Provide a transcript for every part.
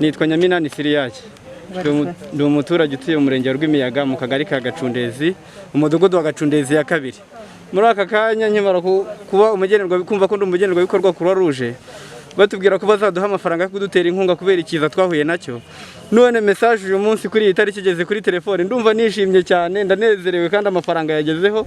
Nitwa Nyaminani Siriyake. Ndi umuturage utuye mu murenge wa Rwimiyaga mu kagari ka Gacundezi, umudugudu wa Gacundezi ya kabiri. Muri aka kanya nkimara kuba umugenerwa kumva ko ndi umugenerwa bikorwa Croix Rouge, batubwira ko bazaduha amafaranga yo kudutera inkunga kubera ikiza twahuye nacyo. None message uyu munsi kuri iyi tariki igeze kuri telefone, ndumva nishimye cyane, ndanezerewe kandi amafaranga yagezeho.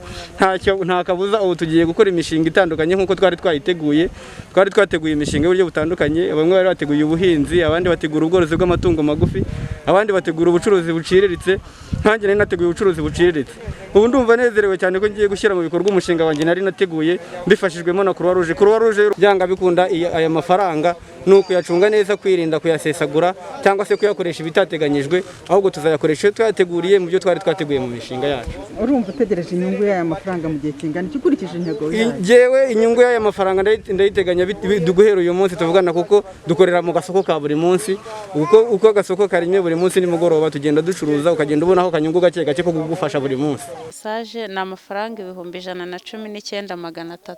Nta kabuza ubu tugiye gukora imishinga itandukanye nkuko twari twayiteguye. Twari twateguye imishinga y'uburyo butandukanye, bamwe bari bateguye ubuhinzi, abandi bategura ubworozi bw'amatungo magufi, abandi bategura ubucuruzi buciriritse, nkanjye nari nateguye ubucuruzi buciriritse. Ubu ndumva nezerewe cyane ko ngiye gushyira mu bikorwa umushinga wanjye nari nateguye mbifashijwemo na Croix Rouge. Croix Rouge byanga bikunda aya mafaranga nuko yacunga neza, kwirinda kuyasesagura cyangwa se kuyakoresha ibitateganyijwe, ahubwo tuzayakoresha iyo twateguriye mu byo twari twateguye mu mishinga yacu. Urumva utegereje inyungu y'aya mafaranga mu gihe kingana iki ukurikije intego yayo? Jewe inyungu y'aya mafaranga ndayiteganya duguhera uyu munsi tuvugana, kuko dukorera mu gasoko ka buri munsi. Uko agasoko karimye buri munsi nimugoroba tugenda ducuruza, ukagenda ubona aho kanyungu gake gake ko kugufasha buri munsi. Message ni amafaranga 119,300.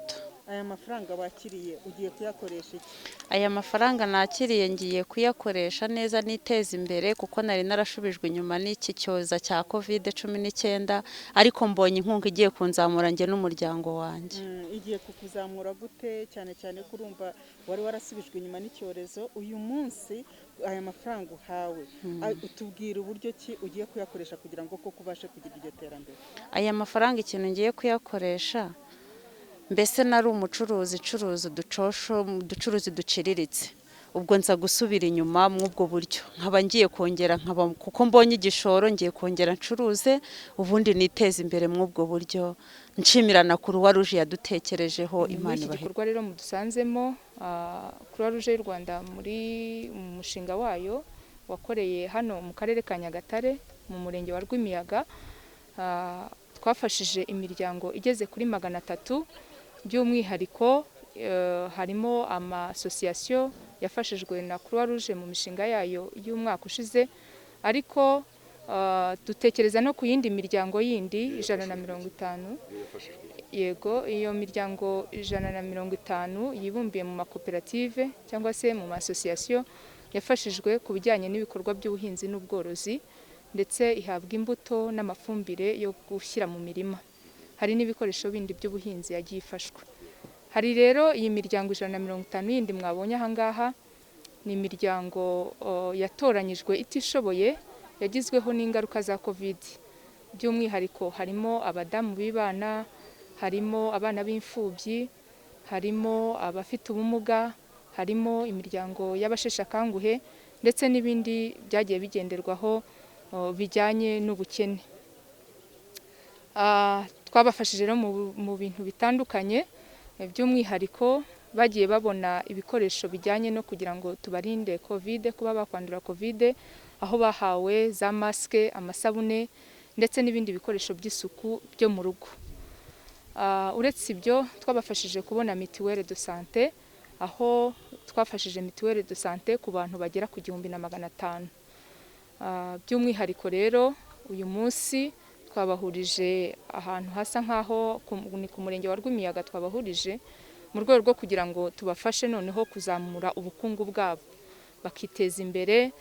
Aya mafaranga wakiriye ugiye kuyakoresha iki? Aya mafaranga nakiriye ngiye kuyakoresha neza niteza imbere, kuko nari narashubijwe inyuma n'iki cyoza cya COVID-19, ariko mbonye inkunga igiye kunzamura nge n'umuryango wanjye. Igiye kukuzamura gute, cyane cyane kurumva wari warasubijwe inyuma n'icyorezo? Uyu munsi aya mafaranga uhawe, utubwira uburyo ki ugiye kuyakoresha kugira ngo koko ubashe kugira iryo terambere? Aya mafaranga ikintu ngiye kuyakoresha, mbese nari umucuruzi curuza uducuruzi duciriritse, ubwo nza gusubira inyuma mw'ubwo buryo, nkaba ngiye kongera kuko mbonye igishoro ngiye kongera ncuruze, ubundi niteza imbere mw'ubwo buryo. Nshimira na Croix Rouge yadutekerejeho. Imana ibahe. Igikorwa rero mudusanzemo Croix Rouge y'u Rwanda muri umushinga wayo wakoreye hano mu karere ka Nyagatare mu murenge wa Rwimiyaga, twafashije imiryango igeze kuri 300. By'umwihariko harimo amasosiyasiyo yafashijwe na Croix Rouge mu mishinga yayo y'umwaka ushize, ariko dutekereza no ku yindi miryango yindi 150. Yego, iyo miryango 150 yibumbiye mu makoperative cyangwa se mu masosiyasiyo yafashijwe ku bijyanye n'ibikorwa by'ubuhinzi n'ubworozi, ndetse ihabwa imbuto n'amafumbire yo gushyira mu mirima. Hari n'ibikoresho bindi by'ubuhinzi yagiye ifashwa. Hari rero iyi miryango 150 yindi mwabonye aha ngaha, ni imiryango yatoranyijwe itishoboye, yagizweho n'ingaruka za COVID. By'umwihariko harimo abadamu b'ibana, harimo abana b'imfubyi, harimo abafite ubumuga, harimo imiryango y'abasheshakanguhe, ndetse n'ibindi byagiye bigenderwaho bijyanye n'ubukene. Twabafashije rero mu bintu bitandukanye, by'umwihariko bagiye babona ibikoresho bijyanye no kugira ngo tubarinde COVID, kuba bakwandura COVID, aho bahawe za masike, amasabune, ndetse n'ibindi bikoresho by'isuku byo mu rugo. Uretse ibyo, twabafashije kubona mituelle de santé, aho twafashije mituelle de santé ku bantu bagera ku 1,500. By'umwihariko rero uyu munsi twabahurije ahantu hasa nkaho ni ku murenge wa Rwimiyaga, twabahurije mu rwego rwo kugira ngo tubafashe noneho kuzamura ubukungu bwabo, bakiteza imbere,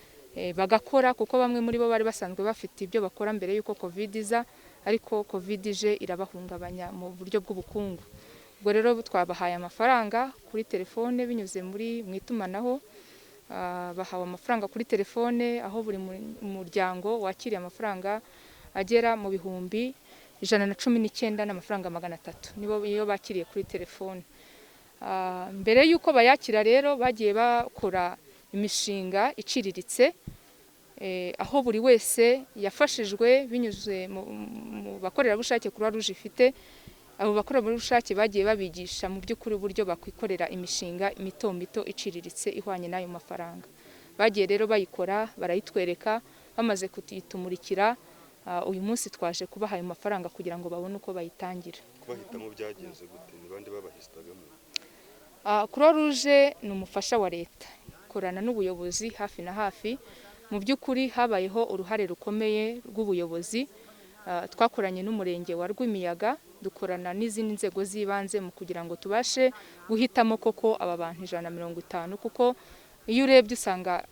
bagakora, kuko bamwe muri bo bari basanzwe bafite ibyo bakora mbere y'uko COVID iza, ariko COVID ije irabahungabanya mu buryo bw'ubukungu. Ubwo rero twabahaye amafaranga kuri telefone binyuze mu itumanaho, bahawe amafaranga kuri telefone, aho buri muryango wakiriye amafaranga agera mu 119 n'amafaranga 300 niyo bakiriye kuri telefone. Mbere y'uko bayakira rero bagiye bakora imishinga iciriritse, aho buri wese yafashijwe binyuze mu bakorerabushake Croix Rouge ifite. Abo bakorerabushake bagiye babigisha mu by'ukuri uburyo bakwikorera imishinga mito mito iciriritse ihwanye n'ayo mafaranga. Bagiye rero bayikora, barayitwereka, bamaze kuyitumurikira. Uyu munsi twaje kubaha ayo mafaranga kugira ngo babone uko bayitangira. Kubahitamo byagenze gute? Ni bande babahistagamo? Croix Rouge ni umufasha wa leta, korana n'ubuyobozi hafi na hafi. Mu by'ukuri habayeho uruhare rukomeye rw'ubuyobozi. Twakoranye n'umurenge wa Rwimiyaga, dukorana n'izindi nzego z'ibanze mu kugira ngo tubashe guhitamo koko aba bantu 150, kuko iyo urebye usanga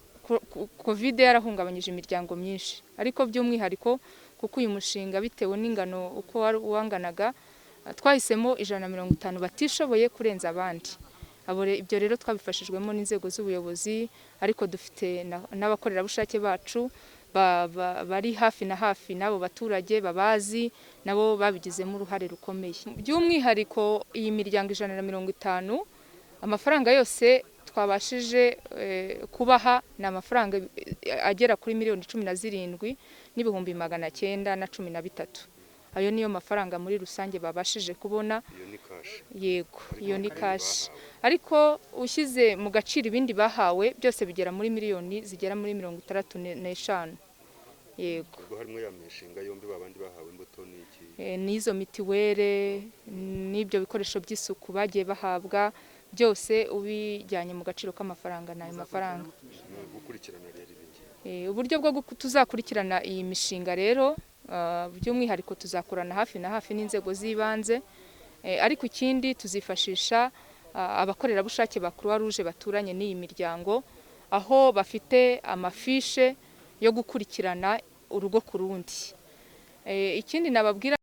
COVID yarahungabanyije imiryango myinshi, ariko by'umwihariko kuko uyu mushinga bitewe n'ingano uko wanganaga, twahisemo 150 batishoboye kurenza abandi. Ibyo rero twabifashijwemo n'inzego z'ubuyobozi, ariko dufite n'abakorerabushake bacu bari hafi na hafi n'abo baturage babazi, nabo babigizemo uruhare rukomeye. By'umwihariko iyi miryango 150, amafaranga yose twabashije kubaha ni amafaranga agera kuri miliyoni 17 n'ibihumbi 913. Ayo niyo mafaranga muri rusange babashije kubona. Iyo ni cash. Yego, iyo ni cash. Ariko ushyize mu gaciro ibindi bahawe byose bigera muri miliyoni zigera muri 65. Yego. Ubwo harimo ya mishinga yombi babandi bahawe imbuto n'iki? N'izo mitiwere n'ibyo bikoresho by'isuku bagiye bahabwa, byose ubijyanye mu gaciro k'amafaranga n'ayo mafaranga. Gukurikirana rero ibiki? Uburyo bwo tuzakurikirana iyi mishinga rero, by'umwihariko tuzakorana hafi na hafi n'inzego z'ibanze, ariko ikindi tuzifashisha abakorerabushake ba Croix Rouge baturanye n'iyi miryango, aho bafite amafishe yo gukurikirana urugo ku rundi. Ikindi nababwira